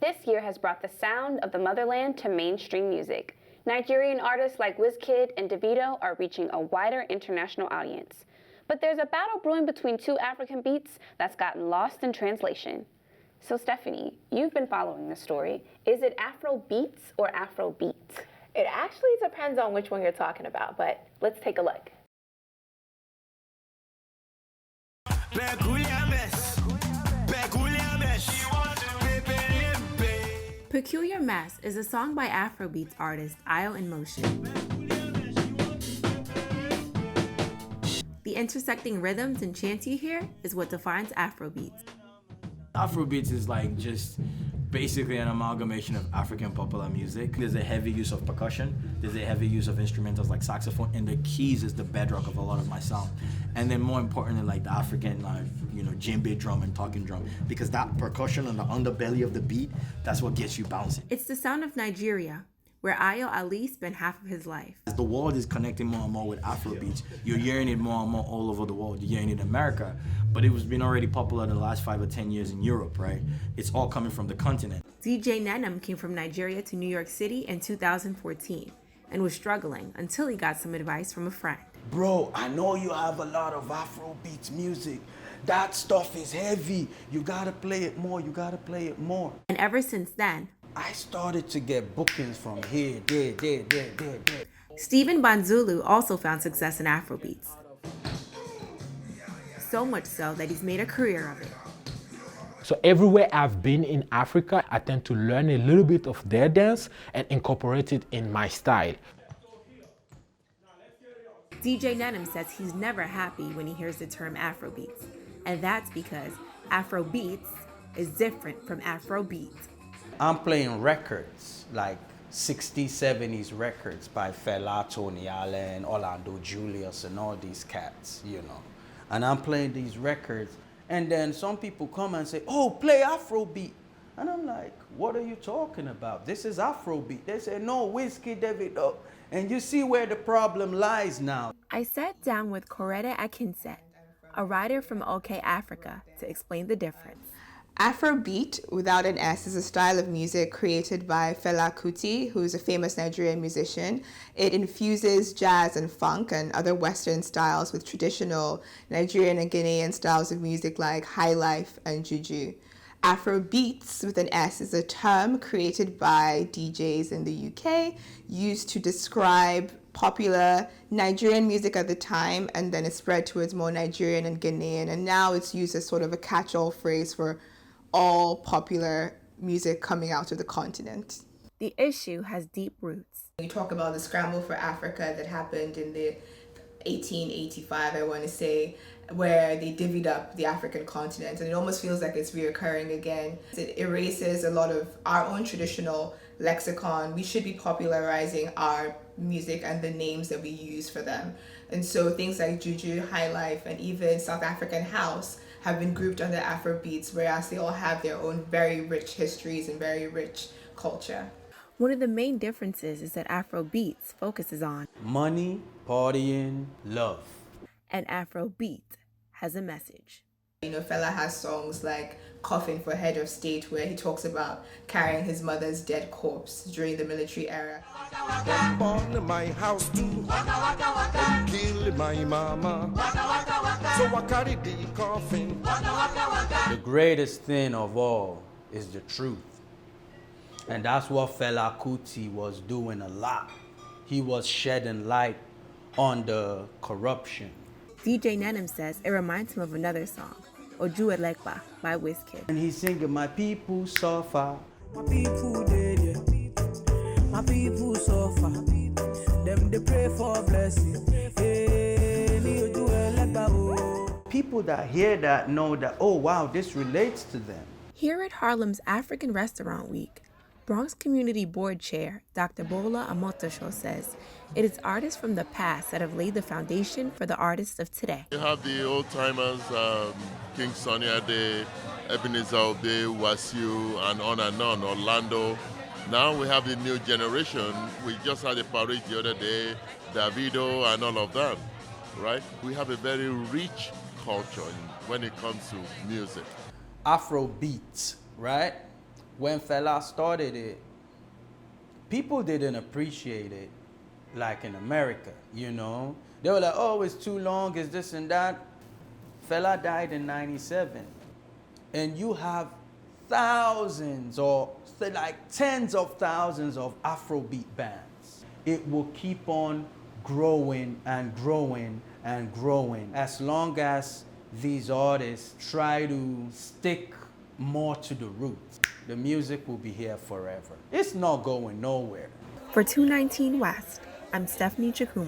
This year has brought the sound of the motherland to mainstream music. Nigerian artists like Wizkid and Davido are reaching a wider international audience. But there's a battle brewing between two African beats that's gotten lost in translation. So Stephanie, you've been following this story. Is it Afrobeats or Afrobeat? It actually depends on which one you're talking about, but let's take a look. Peculiar Mess is a song by Afrobeats artist AYOINMOTION. The intersecting rhythms and chants you hear is what defines Afrobeats. Afrobeats is like just basically an amalgamation of African popular music. There's a heavy use of percussion, there's a heavy use of instrumentals like saxophone, and the keys is the bedrock of a lot of my sound. And then more importantly, like the African, djembe drum and talking drum, because that percussion on the underbelly of the beat, that's what gets you bouncing. It's the sound of Nigeria, where Ayo Ali spent half of his life. As the world is connecting more and more with Afrobeats, you're hearing it more and more all over the world. You're hearing it in America, but it was been already popular in the last 5 or 10 years in Europe, right? It's all coming from the continent. DJ NENIM came from Nigeria to New York City in 2014 and was struggling until he got some advice from a friend. Bro, I know you have a lot of Afrobeats music. That stuff is heavy. You gotta play it more, you gotta play it more. And ever since then, I started to get bookings from here, there. Stephen BANZOLOU also found success in Afrobeats. So much so that he's made a career of it. So everywhere I've been in Africa, I tend to learn a little bit of their dance and incorporate it in my style. DJ NENIM says he's never happy when he hears the term Afrobeats. And that's because Afrobeats is different from Afrobeat. I'm playing records, like 60s, 70s records by Fela, Tony Allen, Orlando Julius, and all these cats, And I'm playing these records, and then some people come and say, oh, play Afrobeat. And I'm like, what are you talking about? This is Afrobeat. They say, no, Wizkid, Davido. And you see where the problem lies now. I sat down with Korede Akinset, a writer from OK Africa, to explain the difference. Afrobeat, without an S, is a style of music created by Fela Kuti, who is a famous Nigerian musician. It infuses jazz and funk and other Western styles with traditional Nigerian and Ghanaian styles of music like high life and juju. Afrobeats, with an S, is a term created by DJs in the UK, used to describe popular Nigerian music at the time, and then it spread towards more Nigerian and Ghanaian, and now it's used as sort of a catch-all phrase for all popular music coming out of the continent. The issue has deep roots. You talk about the scramble for Africa that happened in the 1885, I want to say, where they divvied up the African continent, and it almost feels like it's reoccurring again. It erases a lot of our own traditional lexicon. We should be popularizing our music and the names that we use for them. And so things like juju, high life, and even South African house have been grouped under Afrobeats, whereas they all have their own very rich histories and very rich culture. One of the main differences is that Afrobeats focuses on money, partying, love. And Afrobeat has a message. Fela has songs like Coffin for Head of State, where he talks about carrying his mother's dead corpse during the military era. Burn my house too, kill my mama, so I carry the coffin. The greatest thing of all is the truth. And that's what Fela Kuti was doing a lot. He was shedding light on the corruption. DJ NENIM says it reminds him of another song, Oju Elekpa by Wizkid. And he's singing, my people suffer. My people dead, my people suffer. Them they pray for blessing. People that hear that know that, oh wow, this relates to them. Here at Harlem's African Restaurant Week, Bronx Community Board Chair Dr. BOLA OMOTOSHO says it is artists from the past that have laid the foundation for the artists of today. You have the old-timers, King Sunny Ade, Ebenezer Obey, Wasiu, and on, Orlando. Now we have the new generation. We just had a parade the other day, Davido and all of that, right? We have a very rich culture when it comes to music. Afrobeats, right? When Fela started it, people didn't appreciate it like in America, you know? They were like, oh, it's too long, it's this and that. Fela died in 97. And you have thousands or like tens of thousands of Afrobeat bands. It will keep on growing and growing and growing as long as these artists try to stick more to the roots. The music will be here forever. It's not going nowhere. For 219 West, I'm Stephanie Chukwuma.